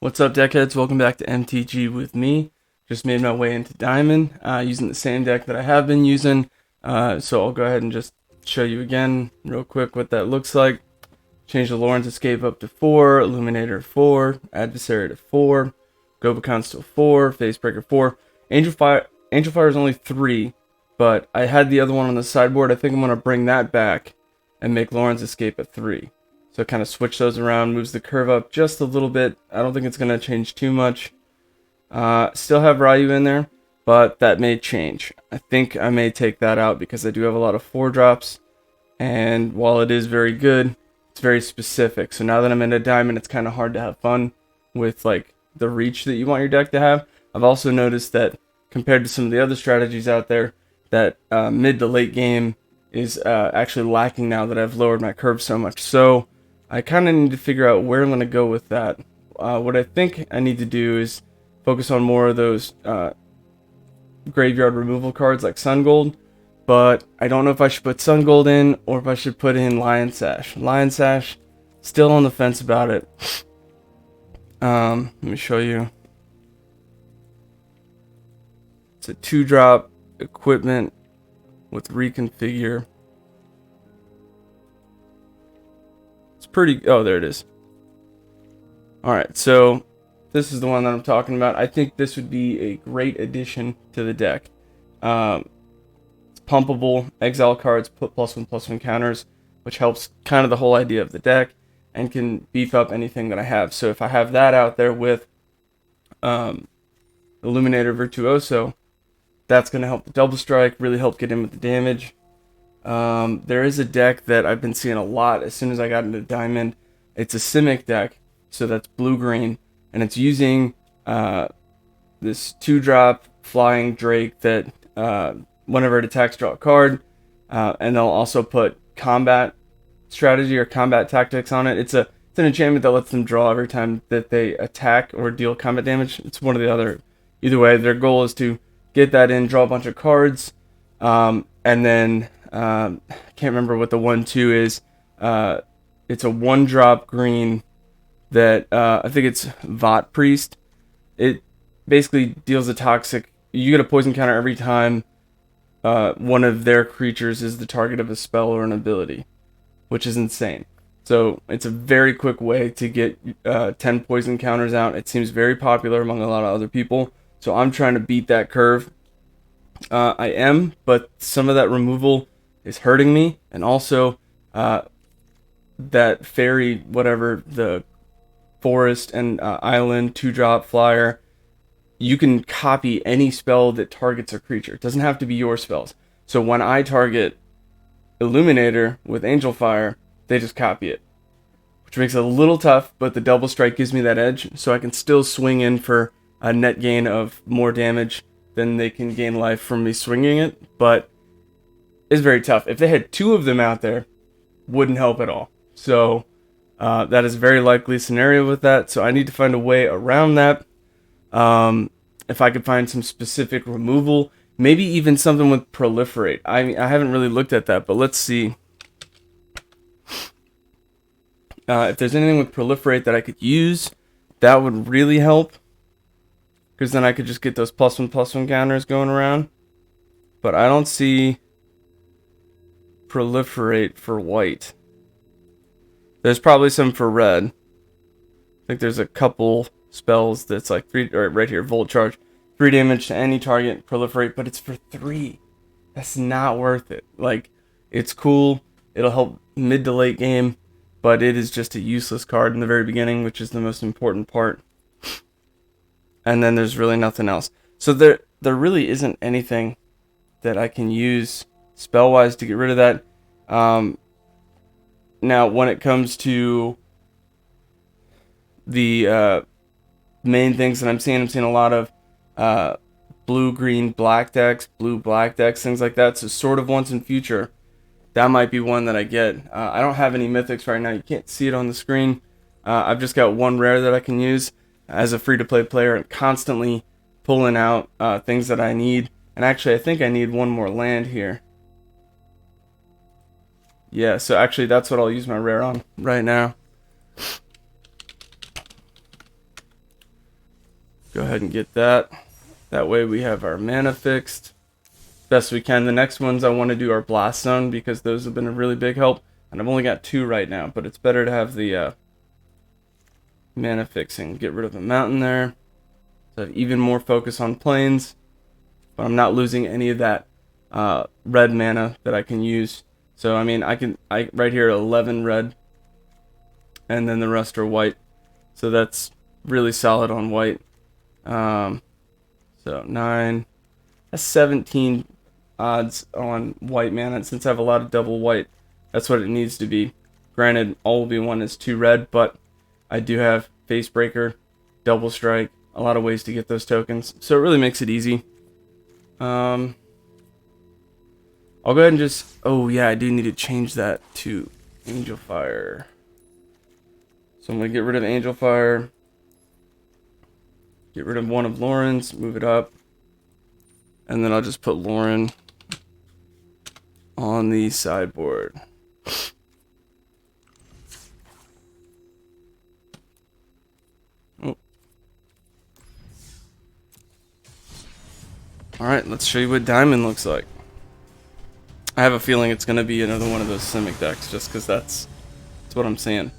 What's up, deckheads? Welcome back to MTG with me. Just made my way into Diamond using the same deck that I have been using. So I'll go ahead and just show you again real quick what that looks like. Change the Lawrence Escape up to 4, Illuminator 4, Adversary to 4, Gobacon's to 4, Facebreaker 4. Angel Fire is only 3, but I had the other one on the sideboard. I think I'm going to bring that back and make Lawrence Escape a 3. So kind of switch those around, moves the curve up just a little bit. I don't think it's going to change too much. Still have Ryu in there, but that may change. I think I may take that out because I do have a lot of 4-drops. And while it is very good, it's very specific. So now that I'm in a diamond, it's kind of hard to have fun with like the reach that you want your deck to have. I've also noticed that compared to some of the other strategies out there, that mid to late game is actually lacking now that I've lowered my curve so much. So I kind of need to figure out where I'm going to go with that. What I think I need to do is focus on more of those graveyard removal cards like Sun Gold, but I don't know if I should put Sun Gold in or if I should put in Lion Sash. Lion Sash, still on the fence about it. Let me show you. It's a 2-drop equipment with reconfigure. Pretty. Oh, there it is. Alright, so this is the one that I'm talking about. I think this would be a great addition to the deck. It's pumpable, exile cards, put +1/+1 counters, which helps kind of the whole idea of the deck and can beef up anything that I have. So if I have that out there with Illuminator Virtuoso, that's going to help the double strike, really help get in with the damage. There is a deck that I've been seeing a lot as soon as I got into Diamond. It's a Simic deck, so that's blue-green, and it's using this 2-drop flying Drake that whenever it attacks, draw a card, and they'll also put combat strategy or combat tactics on it. It's an enchantment that lets them draw every time that they attack or deal combat damage. It's one or the other. Either way, their goal is to get that in, draw a bunch of cards, and then I can't remember what the 1/2 is. It's a 1-drop green that I think it's Vot Priest. It basically deals a toxic. You get a poison counter every time one of their creatures is the target of a spell or an ability, which is insane. So it's a very quick way to get 10 poison counters out. It seems very popular among a lot of other people. So I'm trying to beat that curve. I am, but some of that removal is hurting me, and also that fairy, whatever, the forest and island 2-drop flyer, you can copy any spell that targets a creature. It doesn't have to be your spells. So when I target Illuminator with Angel Fire, they just copy it, which makes it a little tough, but the double strike gives me that edge, so I can still swing in for a net gain of more damage than they can gain life from me swinging it, but it's very tough. If they had 2 of them out there, wouldn't help at all. So that is a very likely scenario with that. So I need to find a way around that. If I could find some specific removal, maybe even something with proliferate. I mean, I haven't really looked at that, but let's see. If there's anything with proliferate that I could use, that would really help. Because then I could just get those +1/+1 counters going around. But I don't see proliferate for white. There's probably some for red. I think there's a couple spells that's like 3, or right here, Volt Charge. 3 damage to any target, proliferate, but it's for 3. That's not worth it. Like, it's cool. It'll help mid to late game, but it is just a useless card in the very beginning, which is the most important part. And then there's really nothing else. So there really isn't anything that I can use spell-wise to get rid of that. Now, when it comes to the main things that I'm seeing a lot of blue, green, black decks, blue, black decks, things like that. So sort of once in future, that might be one that I get. I don't have any mythics right now. You can't see it on the screen. I've just got 1 rare that I can use as a free-to-play player and constantly pulling out things that I need. And actually, I think I need 1 more land here. Yeah, so actually that's what I'll use my rare on right now. Go ahead and get that. That way we have our mana fixed best we can. The next ones I want to do are Blast Zone because those have been a really big help. And I've only got 2 right now, but it's better to have the mana fixing. Get rid of a mountain there. So I have even more focus on plains. But I'm not losing any of that red mana that I can use. So I mean, I right here 11 red, and then the rest are white. So that's really solid on white. So 9, that's 17 odds on white mana. Since I have a lot of double white, that's what it needs to be. Granted, all we want is 2 red, but I do have Face Breaker, Double Strike, a lot of ways to get those tokens. So it really makes it easy. I'll go ahead and just... Oh, yeah, I do need to change that to Angel Fire. So I'm going to get rid of Angel Fire. Get rid of one of Lauren's. Move it up. And then I'll just put Lauren on the sideboard. Oh. Alright, let's show you what Diamond looks like. I have a feeling it's going to be another one of those Simic decks, just because that's what I'm seeing.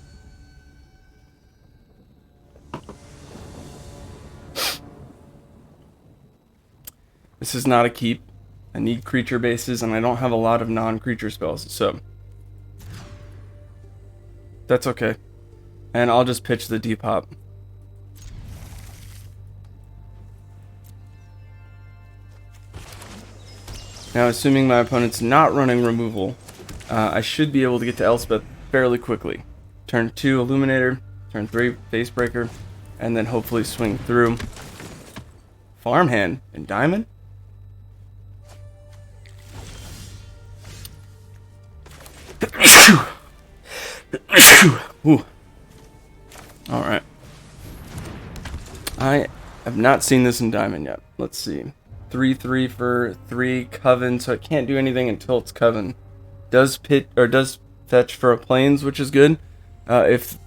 This is not a keep. I need creature bases, and I don't have a lot of non-creature spells, so that's okay. And I'll just pitch the Depop. Now, assuming my opponent's not running removal, I should be able to get to Elspeth fairly quickly. Turn 2 Illuminator, turn 3 Face Breaker, and then hopefully swing through. Farmhand and Diamond? Alright. I have not seen this in Diamond yet. Let's see. 3/3 for 3 Coven, so it can't do anything until it's Coven. Does fetch for a Plains, which is good. If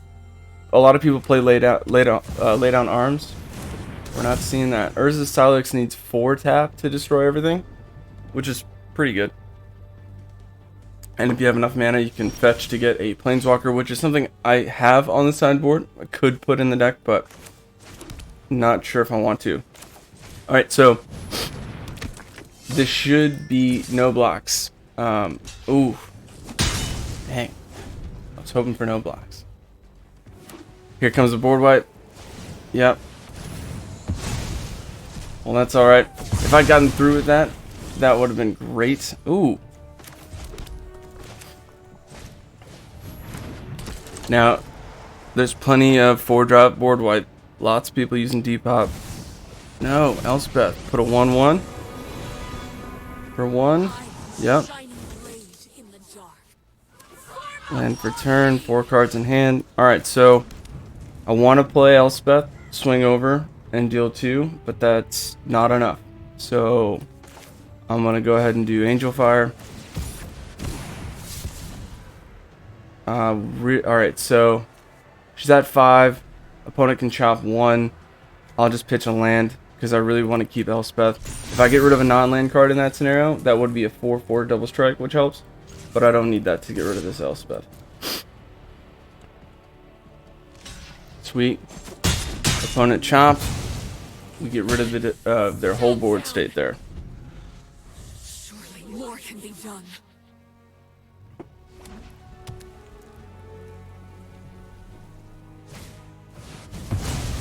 a lot of people play lay down arms, we're not seeing that. Urza's Silex needs 4 tap to destroy everything, which is pretty good. And if you have enough mana, you can fetch to get a Planeswalker, which is something I have on the sideboard. I could put in the deck, but not sure if I want to. Alright, so this should be no blocks. Ooh. Dang. I was hoping for no blocks. Here comes the board wipe. Yep. Well, that's alright. If I'd gotten through with that, that would have been great. Ooh. Now, there's plenty of 4-drop board wipe. Lots of people using Depop. No, Elspeth. Put a 1/1. For 1. Yep. And for turn, 4 cards in hand. Alright, so I want to play Elspeth, swing over, and deal 2, but that's not enough. So I'm going to go ahead and do Angel Fire. Alright, so she's at 5. Opponent can chop 1. I'll just pitch a land because I really want to keep Elspeth. If I get rid of a non-land card in that scenario, that would be a 4/4 double strike, which helps. But I don't need that to get rid of this Elspeth. Sweet. Opponent chopped. We get rid of it, their whole board state there. Surely more can be done.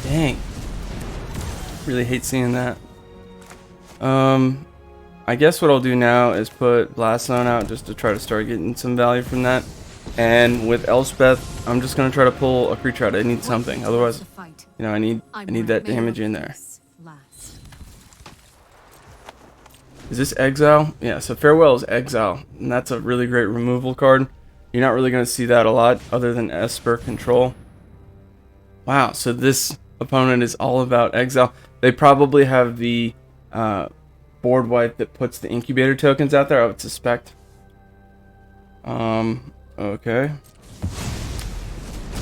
Dang. Really hate seeing that. I guess what I'll do now is put Blast Zone out just to try to start getting some value from that. And with Elspeth, I'm just gonna try to pull a creature out. I need something, otherwise, you know, I need that damage in there. Is this Exile? Yeah, so Farewell is Exile, and that's a really great removal card. You're not really gonna see that a lot, other than Esper Control. Wow, so this opponent is all about Exile. They probably have the board wipe that puts the incubator tokens out there, I would suspect. Okay.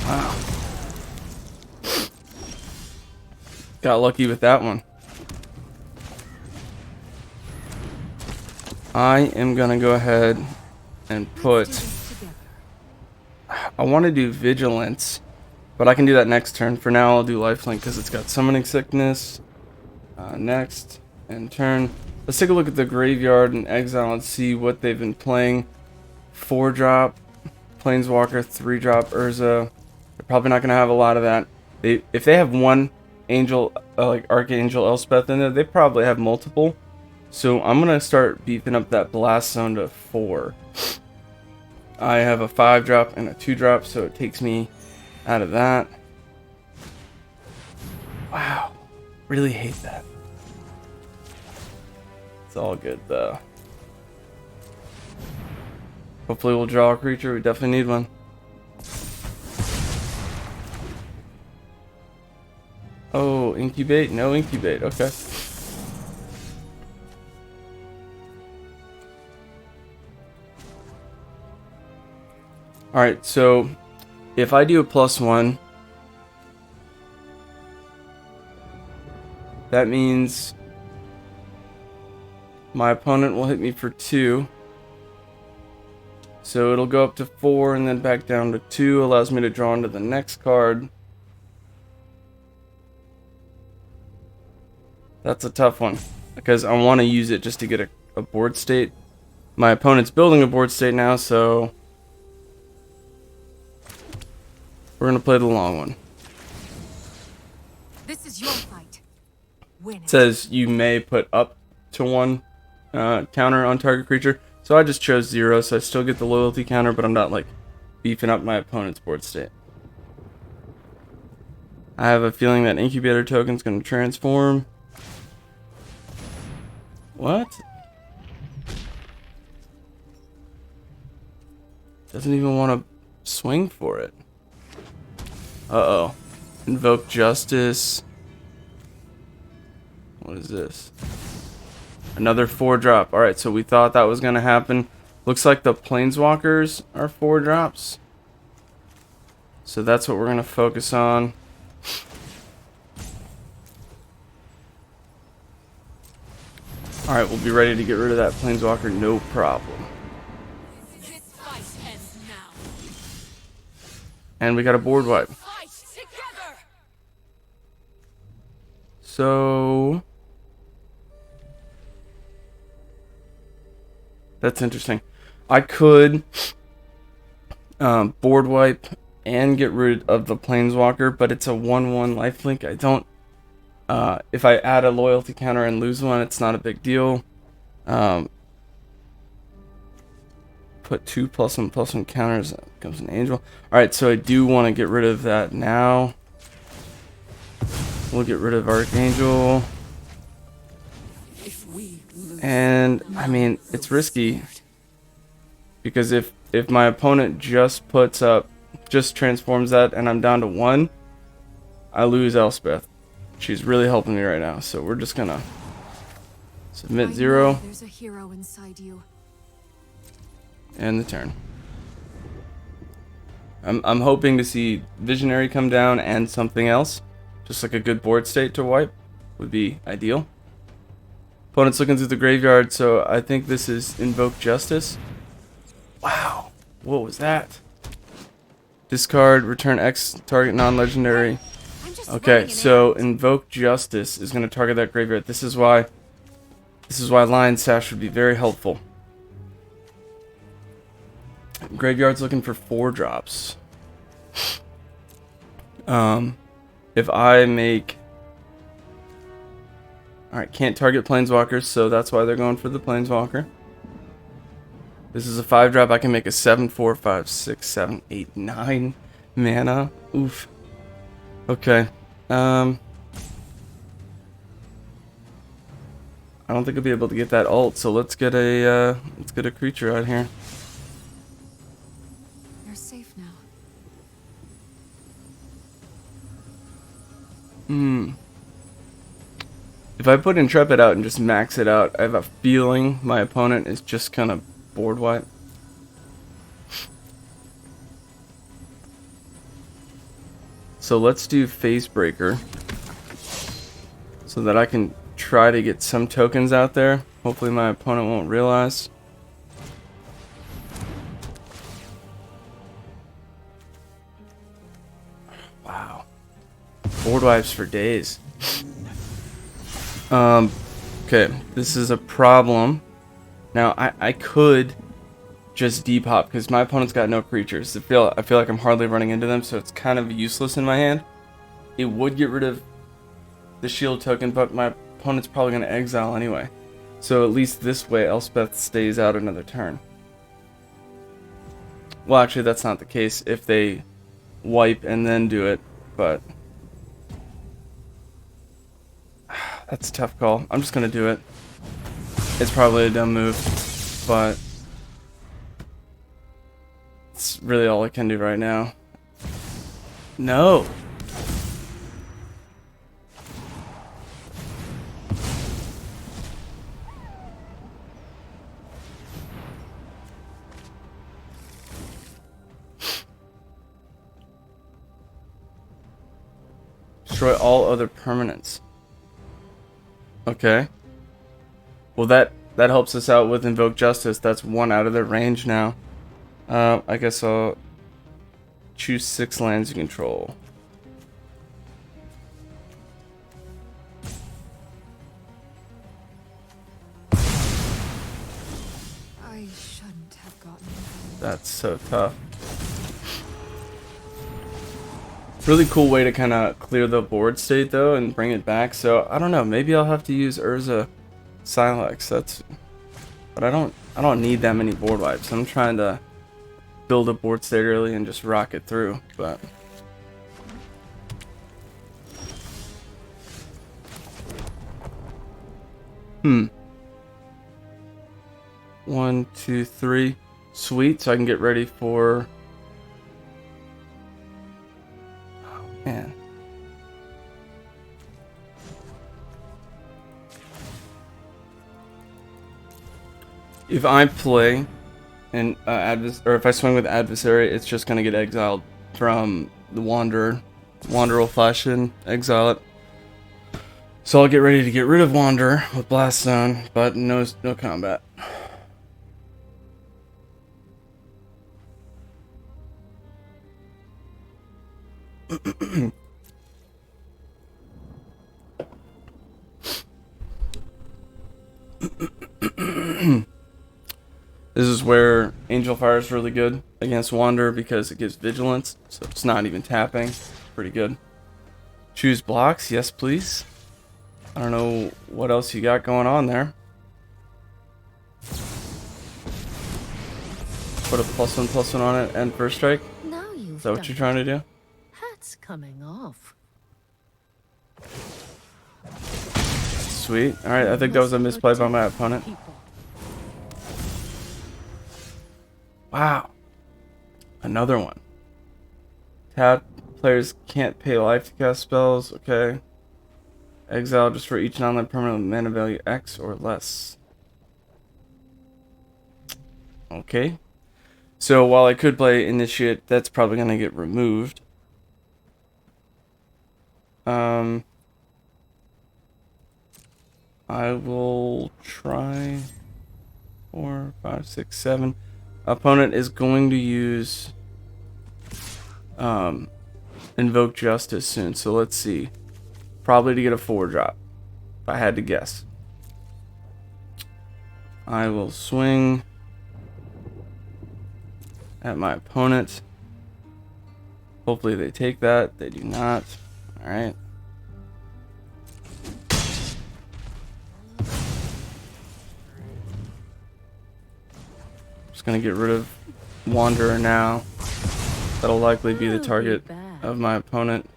Wow. Got lucky with that one. I am gonna go ahead and put... I want to do Vigilance, but I can do that next turn. For now, I'll do Lifelink because it's got Summoning Sickness. Next, and turn. Let's take a look at the Graveyard and Exile and see what they've been playing. 4-drop, Planeswalker, 3-drop, Urza. They're probably not going to have a lot of that. If they have one Angel, like Archangel Elspeth in there, they probably have multiple. So I'm going to start beefing up that Blast Zone to 4. I have a 5-drop and a 2-drop, so it takes me out of that. Wow. Really hate that. It's all good, though. Hopefully we'll draw a creature. We definitely need one. Oh, incubate? No incubate. Okay. Alright, so if I do a +1, that means my opponent will hit me for 2. So it'll go up to 4 and then back down to 2. Allows me to draw into the next card. That's a tough one because I want to use it just to get a board state. My opponent's building a board state now, so we're going to play the long one. This is your fight. Win it. It says you may put up to 1 counter on target creature. So I just chose 0, so I still get the loyalty counter, but I'm not like beefing up my opponent's board state. I have a feeling that Incubator token's going to transform. What? Doesn't even want to swing for it. Uh-oh. Invoke Justice. What is this? Another 4-drop. Alright, so we thought that was going to happen. Looks like the Planeswalkers are 4-drops. So that's what we're going to focus on. Alright, we'll be ready to get rid of that Planeswalker, no problem. This fight ends now. And we got a board wipe. Fight together. So that's interesting. I could board wipe and get rid of the Planeswalker, but it's a 1/1 lifelink. I don't. If I add a loyalty counter and lose one, it's not a big deal. Put 2 +1/+1 counters. Comes an angel. All right, so I do want to get rid of that now. We'll get rid of Archangel. And I mean, it's risky because if my opponent just transforms that and I'm down to 1, I lose Elspeth. She's really helping me right now, so we're just gonna submit 0. There's a hero inside you. And the turn. I'm hoping to see Visionary come down and something else, just like a good board state to wipe would be ideal. Opponent's looking through the graveyard, so I think this is Invoke Justice. Wow, what was that? Discard, return X target non-legendary. Okay, so Invoke Justice is going to target that graveyard. This is why Lion Sash would be very helpful. Graveyard's looking for 4-drops. If I make... Alright, can't target Planeswalkers, so that's why they're going for the Planeswalker. This is a 5-drop. I can make a 7, 4, 5, 6, 7, 8, 9 mana. Oof. Okay. I don't think I'll be able to get that ult, so let's get a creature out here. You're safe now. If I put Intrepid out and just max it out, I have a feeling my opponent is just kind of board wipe. So let's do Facebreaker. so that I can try to get some tokens out there. Hopefully my opponent won't realize. Wow. Board wipes for days. Okay, this is a problem. Now, I could just depop because my opponent's got no creatures. I feel like I'm hardly running into them, so it's kind of useless in my hand. It would get rid of the shield token, but my opponent's probably going to exile anyway. So at least this way, Elspeth stays out another turn. Well, actually, that's not the case if they wipe and then do it, but that's a tough call. I'm just going to do it. It's probably a dumb move, but it's really all I can do right now. No! Destroy all other permanents. Okay. Well, that helps us out with Invoke Justice. That's one out of their range now. I guess I'll choose 6 lands you control. I shouldn't have gotten involved. That's so tough. Really cool way to kind of clear the board state though and bring it back. So I don't know. Maybe I'll have to use Urza Silex. But I don't need that many board wipes. I'm trying to build a board state early and just rock it through. But one, two, three. Sweet. So I can get ready for. Man. If I play and or if I swing with adversary, it's just gonna get exiled from the Wanderer. Wanderer will flash in, exile it. So I'll get ready to get rid of Wanderer with Blast Zone, but no combat. This is where Angel Fire is really good against Wanderer because it gives vigilance, so it's not even tapping. Pretty good. Choose blocks, yes please. I don't know what else you got going on there. Put a +1/+1 on it and first strike. Now you've Is that what you're trying to do? Hat's coming off. Sweet. Alright, I think that was a misplay by my opponent. Wow. Another one. Tap. Players can't pay life to cast spells. Okay. Exile just for each non-land permanent with mana value X or less. Okay. So while I could play Initiate, that's probably going to get removed. I will try 4, 5, 6, 7. Opponent is going to use Invoke Justice soon, so let's see. Probably to get a 4-drop, if I had to guess. I will swing at my opponent. Hopefully they take that. They do not. Alright. Just gonna get rid of Wanderer now. That'll likely be the target of my opponent.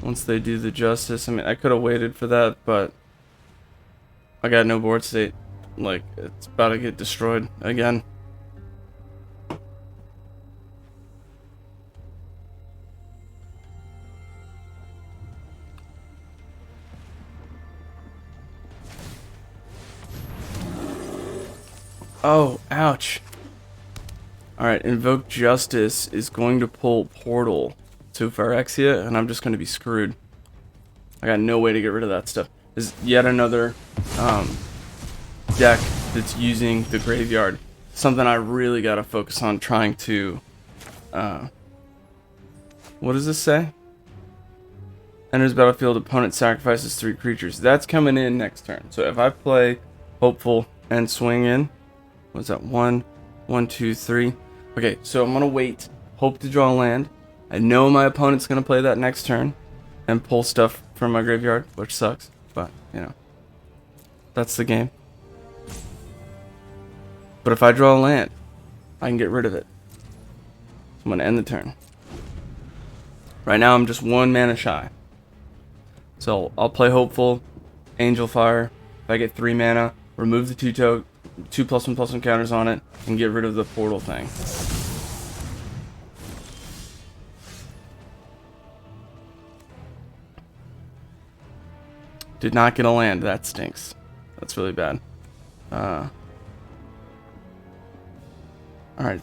Once they do the justice. I mean, I could have waited for that, but I got no board state. Like, it's about to get destroyed again. Oh, ouch. Alright, Invoke Justice is going to pull Portal to Phyrexia, and I'm just going to be screwed. I got no way to get rid of that stuff. There's yet another deck that's using the graveyard. Something I really got to focus on trying to... what does this say? Enters battlefield, opponent sacrifices 3 creatures. That's coming in next turn. So if I play Hopeful and swing in... What's that? 1, 1, 2, 3. Okay, so I'm going to wait. Hope to draw land. I know my opponent's going to play that next turn and pull stuff from my graveyard, which sucks. But, you know, that's the game. But if I draw a land, I can get rid of it. So I'm going to end the turn. Right now, I'm just 1 mana shy. So I'll play Hopeful, Angel Fire. If I get 3 mana, remove the 2/2/1/1 counters on it, and get rid of the portal thing. Did not get a land. That stinks. That's really bad. Alright,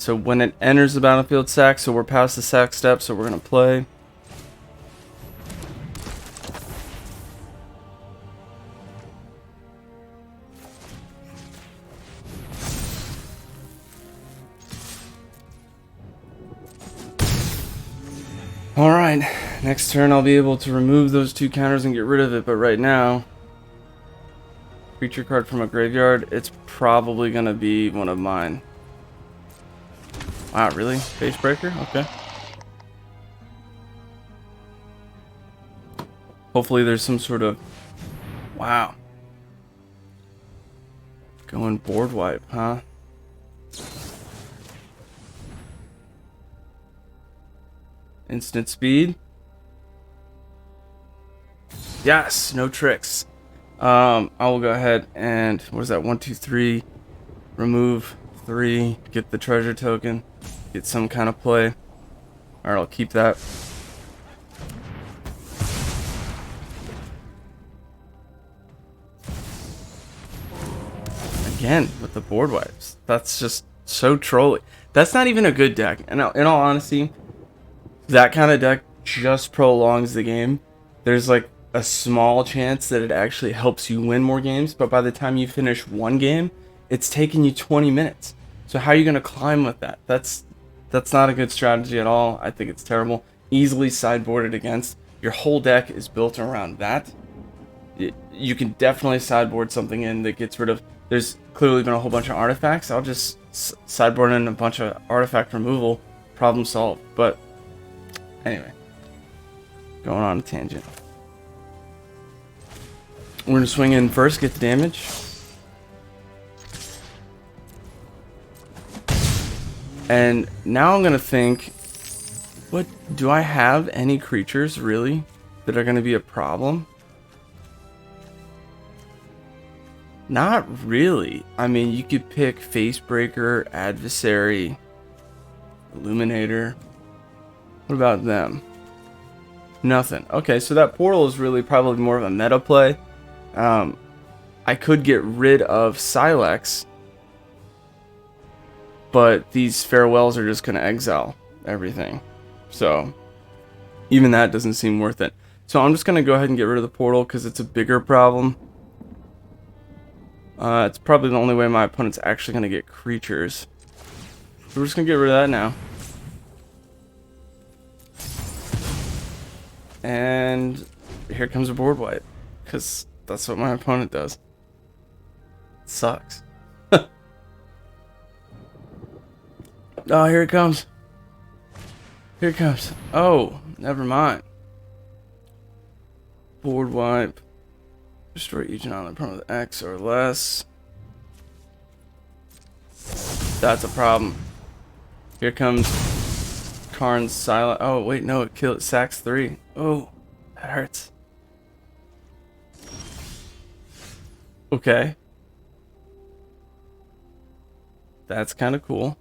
so when it enters the battlefield, sack, so we're past the sack step, so we're going to play. Alright, next turn I'll be able to remove those 2 counters and get rid of it, but right now, creature card from a graveyard, it's probably going to be one of mine. Wow, really? Face breaker? Okay. Hopefully there's some sort of... Wow. Going board wipe, huh? Instant speed. Yes, no tricks. I will go ahead and... What is that? 1, 2, 3. Remove 3. Get the treasure token. Get some kind of play. Alright, I'll keep that. Again, with the board wipes. That's just so trolly. That's not even a good deck. And in all honesty, that kind of deck just prolongs the game. There's like a small chance that it actually helps you win more games, but by the time you finish 1 game, it's taking you 20 minutes. So how are you going to climb with that? That's not a good strategy at all. I think it's terrible. Easily sideboarded against. Your whole deck is built around that. You can definitely sideboard something in that gets rid of... There's clearly been a whole bunch of artifacts. I'll just sideboard in a bunch of artifact removal. Problem solved. But anyway, going on a tangent. We're going to swing in first, get the damage. And now I'm going to think, what, do I have any creatures really that are going to be a problem? Not really. I mean, you could pick Facebreaker, Adversary, Illuminator. What about them? Nothing. Okay, so that portal is really probably more of a meta play. I could get rid of Silex, but these farewells are just going to exile everything. So even that doesn't seem worth it. So I'm just going to go ahead and get rid of the portal because it's a bigger problem. It's probably the only way my opponent's actually going to get creatures. So we're just going to get rid of that now. And here comes a board wipe, because that's what my opponent does. It sucks. Oh, here it comes. Here it comes. Oh, never mind. Board wipe. Destroy each island opponent with X or less. That's a problem. Here comes Karn's silent. Oh, wait, no, it killed. Sacks 3. Oh, that hurts. Okay. That's kind of cool.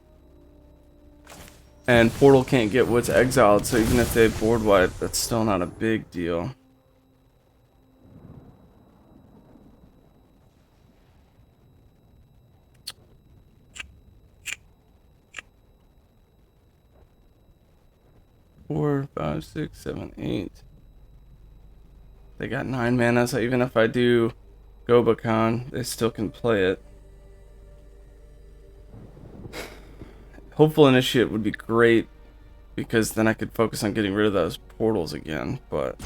And Portal can't get what's exiled, so even if they board wipe, that's still not a big deal. Four, 5, 6, 7, 8. They got 9 mana, so even if I do Gobakon, they still can play it. Hopeful Initiate would be great, because then I could focus on getting rid of those portals again, but...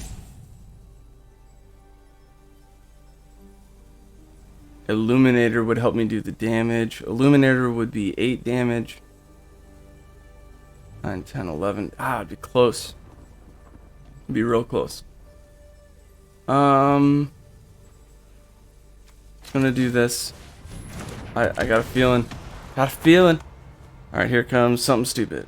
Illuminator would help me do the damage. Illuminator would be 8 damage. 9, 10, 11. Ah, it'd be close. It'd be real close. Gonna do this. I got a feeling. Got a feeling. Alright, here comes something stupid.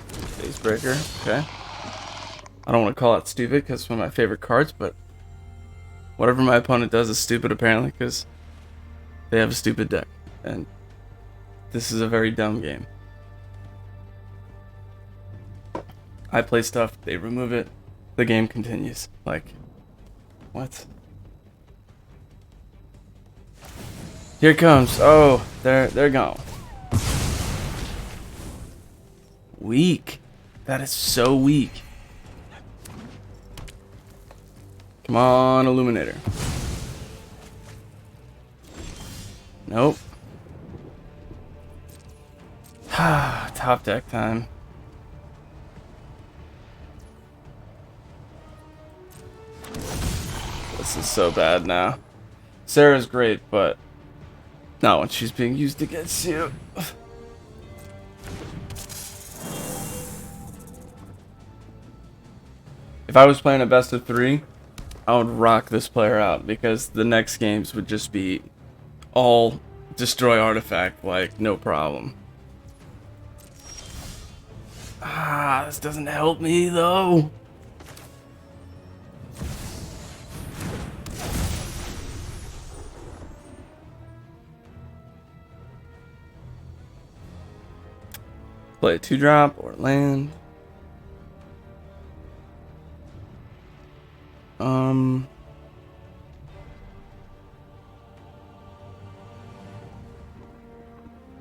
Facebreaker, okay. I don't want to call it stupid because it's one of my favorite cards, but whatever my opponent does is stupid apparently because they have a stupid deck. And this is a very dumb game. I play stuff, they remove it, the game continues. Like, what? Here it comes. Oh, they're gone. Weak. That is so weak. Come on, Illuminator. Nope. Top deck time. This is so bad now. Sarah's great, but not when she's being used against you. If I was playing a best of 3, I would rock this player out because the next games would just be all destroy artifact, like no problem. Ah, this doesn't help me though. Play a 2-drop or land.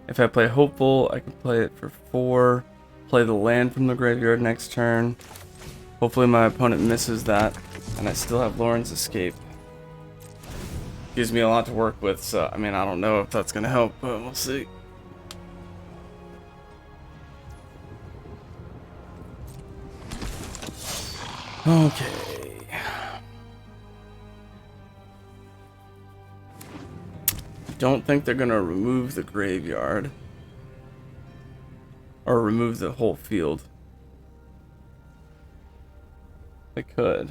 If I play Hopeful, I can play it for 4. Play the land from the graveyard next turn. Hopefully my opponent misses that, and I still have Lauren's Escape. Gives me a lot to work with, so I mean I don't know if that's gonna help, but we'll see. Okay. Don't think they're gonna remove the graveyard or remove the whole field. They could.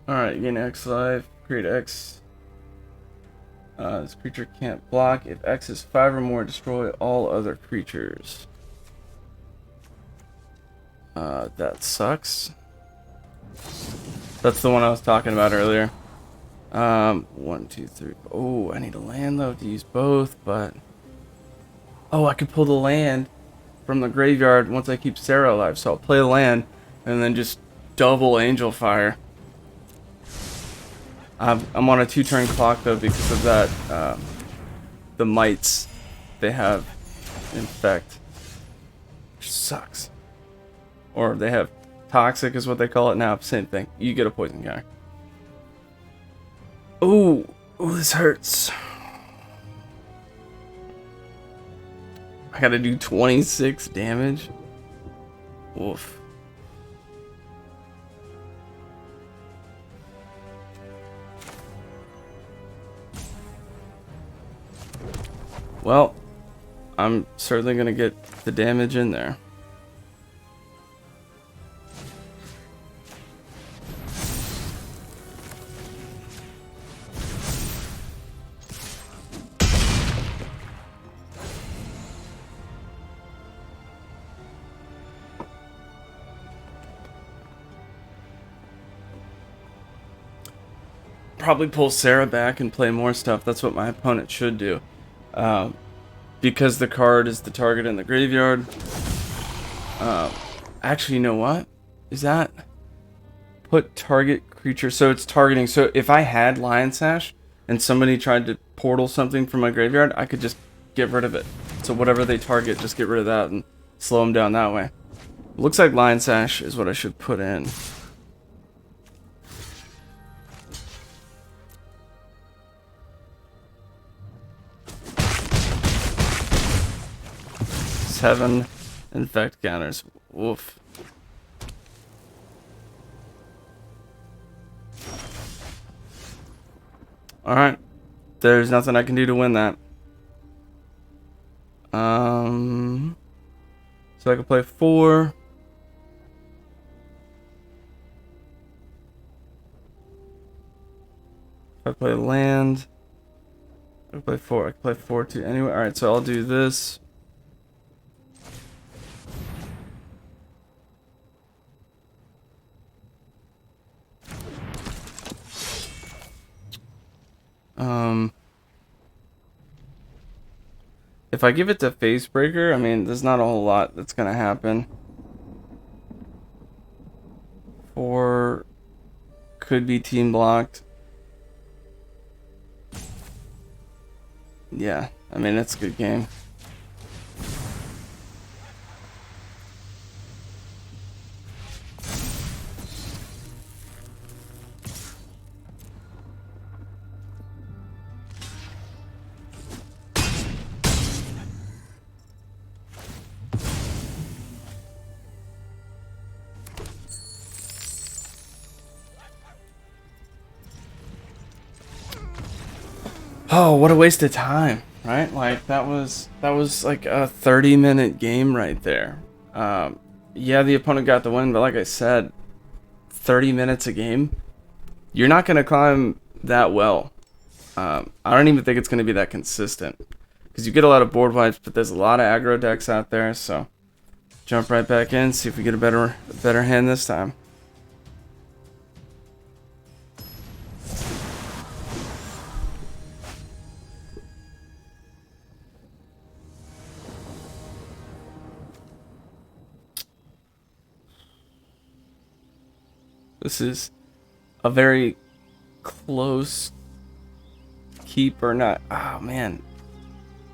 Alright, gain X life, create X. This creature can't block. If X is 5 or more, destroy all other creatures. That sucks. That's the one I was talking about earlier. 1, 2, 3. Oh, I need a land though to use both, but oh, I could pull the land from the graveyard once I keep Sarah alive. So I'll play the land and then just double Angel Fire. I'm on a 2-turn clock though because of that. The mites they have infect, which sucks. Or they have toxic is what they call it now. Same thing. You get a poison guy. Ooh, this hurts. I gotta do 26 damage. Oof. Well, I'm certainly gonna get the damage in there. Probably pull Sarah back and play more stuff. That's what my opponent should do. Because the card is the target in the graveyard. Actually, you know what? Is that... Put target creature... So it's targeting... So if I had Lion Sash, and somebody tried to portal something from my graveyard, I could just get rid of it. So whatever they target, just get rid of that and slow them down that way. Looks like Lion Sash is what I should put in. Seven infect counters. Woof. Alright. There's nothing I can do to win that. So I can play 4. If I play land, I can play 4. I can play 4 too. Anyway, alright, so I'll do this. If I give it to Facebreaker, I mean, there's not a whole lot that's gonna happen. 4 could be team blocked. Yeah, I mean, it's a good game. Oh, what a waste of time, right? Like that was like a 30-minute game right there. Yeah, the opponent got the win, but like I said, 30 minutes a game, you're not gonna climb that well. I don't even think it's gonna be that consistent because you get a lot of board wipes, but there's a lot of aggro decks out there. So jump right back in, see if we get a better hand this time. This is a very close keep or not. Oh, man.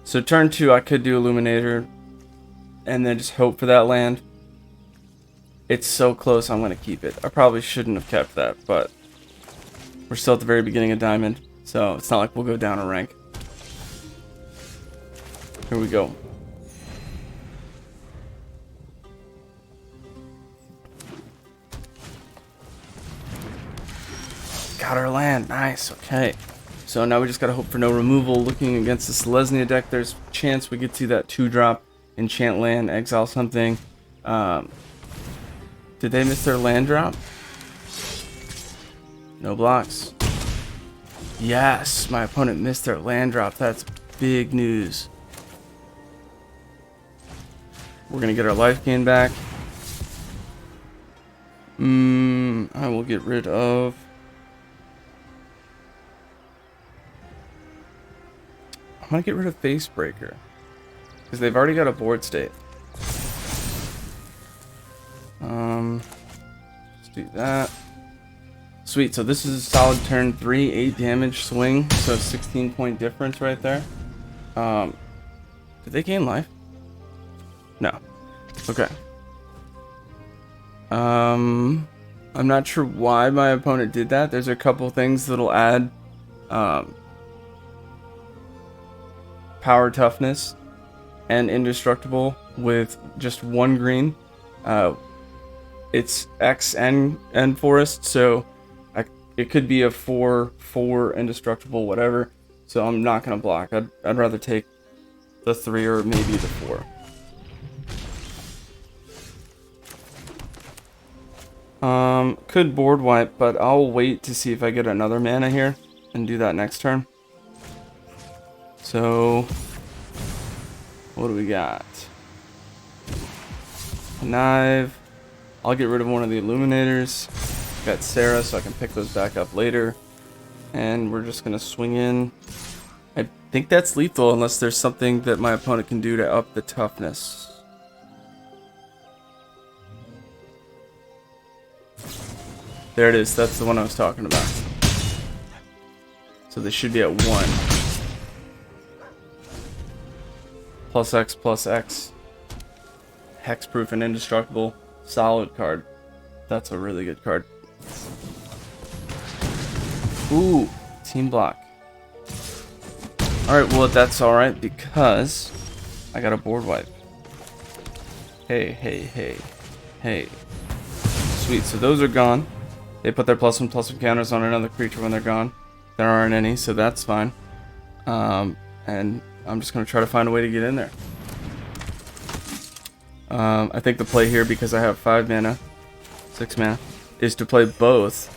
So turn 2, I could do Illuminator and then just hope for that land. It's so close, I'm going to keep it. I probably shouldn't have kept that, but we're still at the very beginning of Diamond, so it's not like we'll go down a rank. Here we go. Got our land. Nice. Okay. So now we just gotta hope for no removal. Looking against the Selesnya deck, there's a chance we could see that 2-drop, enchant land, exile something. Did they miss their land drop? No blocks. Yes, my opponent missed their land drop. That's big news. We're gonna get our life gain back. I will get rid of... I'm gonna get rid of Facebreaker because they've already got a board state. Let's do that. Sweet. So this is a solid turn 3, 8 damage swing. So 16-point difference right there. Did they gain life? No. Okay. I'm not sure why my opponent did that. There's a couple things that'll add power, toughness, and indestructible with just 1 green. It's X and forest, so it could be a 4/4 indestructible, whatever. So I'm not gonna block. I'd rather take the 3 or maybe the 4. Could board wipe, but I'll wait to see if I get another mana here and do that next turn. So, what do we got? Connive. I'll get rid of one of the Illuminators. Got Sarah, so I can pick those back up later. And we're just gonna swing in. I think that's lethal unless there's something that my opponent can do to up the toughness. There it is. That's the one I was talking about. So they should be at 1. Plus X, plus X. Hexproof and indestructible. Solid card. That's a really good card. Ooh, team block. Alright, well that's alright because I got a board wipe. Hey, hey, hey, hey. Sweet, so those are gone. They put their +1/+1 counters on another creature when they're gone. There aren't any, so that's fine. And I'm just going to try to find a way to get in there. I think the play here, because I have 5 mana, 6 mana, is to play both.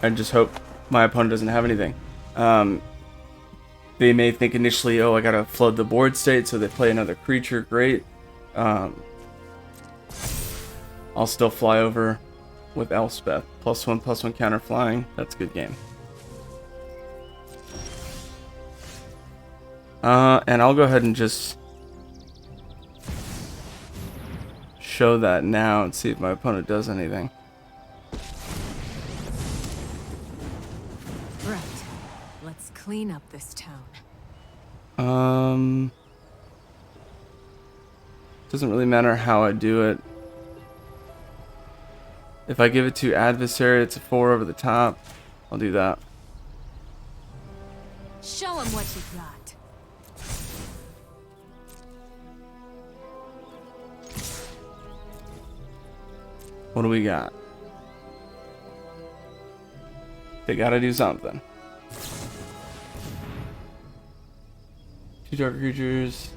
And just hope my opponent doesn't have anything. They may think initially, oh, I gotta flood the board state, so they play another creature. Great. I'll still fly over with Elspeth. +1/+1 counter flying. That's a good game. And I'll go ahead and just show that now and see if my opponent does anything. Right. Let's clean up this town. Doesn't really matter how I do it. If I give it to adversary, it's a 4 over the top. I'll do that. Show him what you got. What do we got? They gotta do something. 2 target creatures.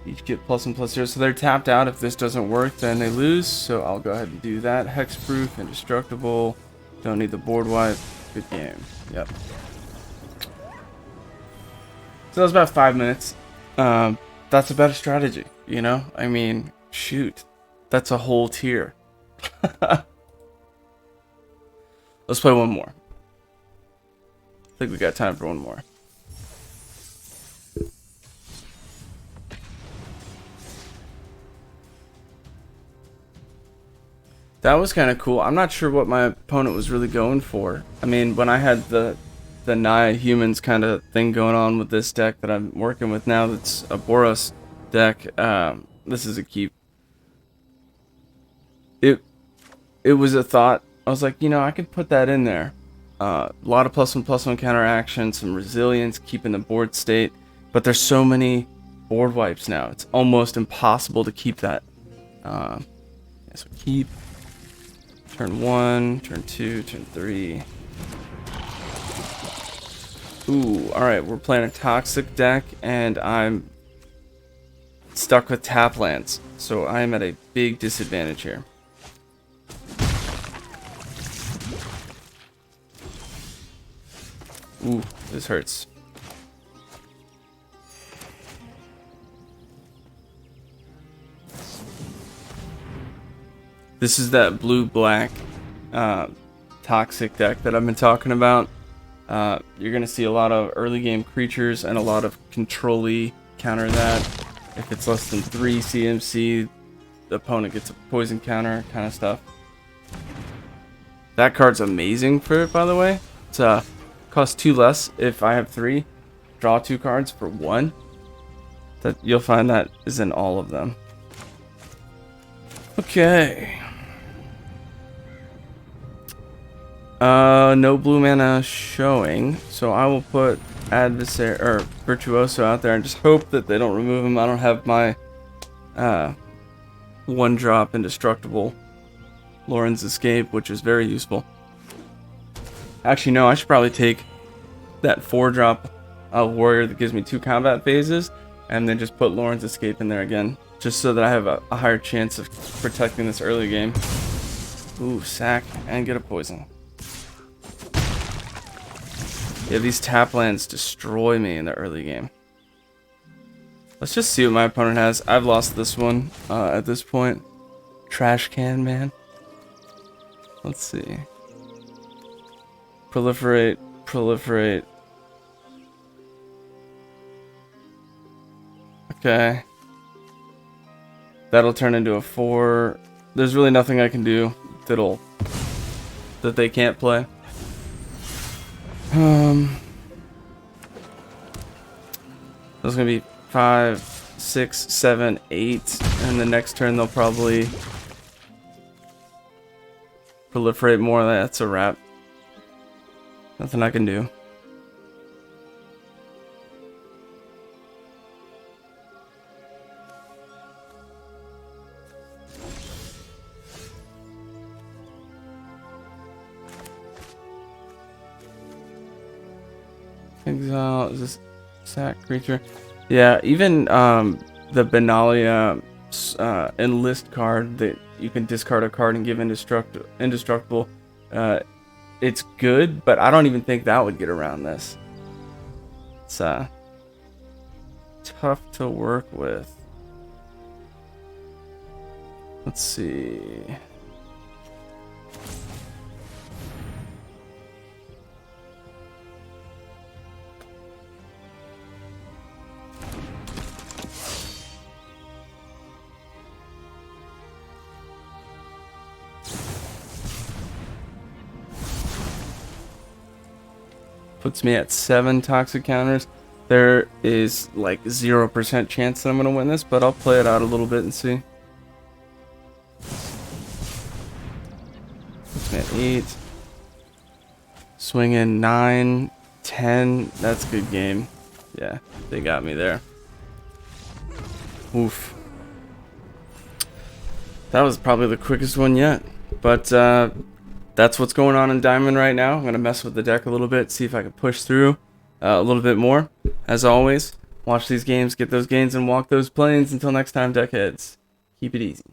Each get +1/+0. So they're tapped out. If this doesn't work, then they lose. So I'll go ahead and do that. Hexproof, indestructible. Don't need the board wipe. Good game. Yep. So that was about 5 minutes. That's a better strategy, you know? I mean, shoot. That's a whole tier. Let's play one more. I think we got time for one more. That was kind of cool. I'm not sure what my opponent was really going for. I mean, when I had the Naya humans kind of thing going on with this deck that I'm working with now, that's a Boros deck. This is a keep. It was a thought. I was like, you know, I could put that in there. A lot of +1/+1 counter action, some resilience, keeping the board state. But there's so many board wipes now. It's almost impossible to keep that. Yeah, so keep. Turn 1, turn 2, turn 3. Ooh, alright, we're playing a toxic deck, and I'm stuck with tap lands. So I'm at a big disadvantage here. Ooh, this hurts. This is that blue-black toxic deck that I've been talking about. You're going to see a lot of early game creatures and a lot of control-y counter that. If it's less than 3 CMC, the opponent gets a poison counter kind of stuff. That card's amazing for it, by the way. It's costs 2 less if I have 3. Draw 2 cards for 1. That you'll find that is in all of them. Okay. No blue mana showing, so I will put adversary or virtuoso out there and just hope that they don't remove him. I don't have my 1-drop indestructible Lauren's Escape, which is very useful. Actually, no, I should probably take that 4-drop warrior that gives me 2 combat phases, and then just put Lauren's Escape in there again, just so that I have a higher chance of protecting this early game. Ooh, sack and get a poison. Yeah, these tap lands destroy me in the early game. Let's just see what my opponent has. I've lost this one at this point. Trash can, man. Let's see. Proliferate, proliferate. Okay. That'll turn into a 4. there's really nothing I can do that they can't play. There's gonna be 5, 6, 7, 8, and the next turn they'll probably proliferate more. That's a wrap. Nothing I can do. Exile, is this sack creature? Yeah, even the Benalia enlist card that you can discard a card and give indestructible. It's good, but I don't even think that would get around this. It's tough to work with. Let's see. Puts me at 7 toxic counters. There is like 0% chance that I'm going to win this, but I'll play it out a little bit and see. Puts me at 8. Swing in 9, 10. That's a good game. Yeah, they got me there. Oof. That was probably the quickest one yet. But that's what's going on in Diamond right now. I'm going to mess with the deck a little bit, see if I can push through a little bit more. As always, watch these games, get those gains, and walk those planes. Until next time, deckheads, keep it easy.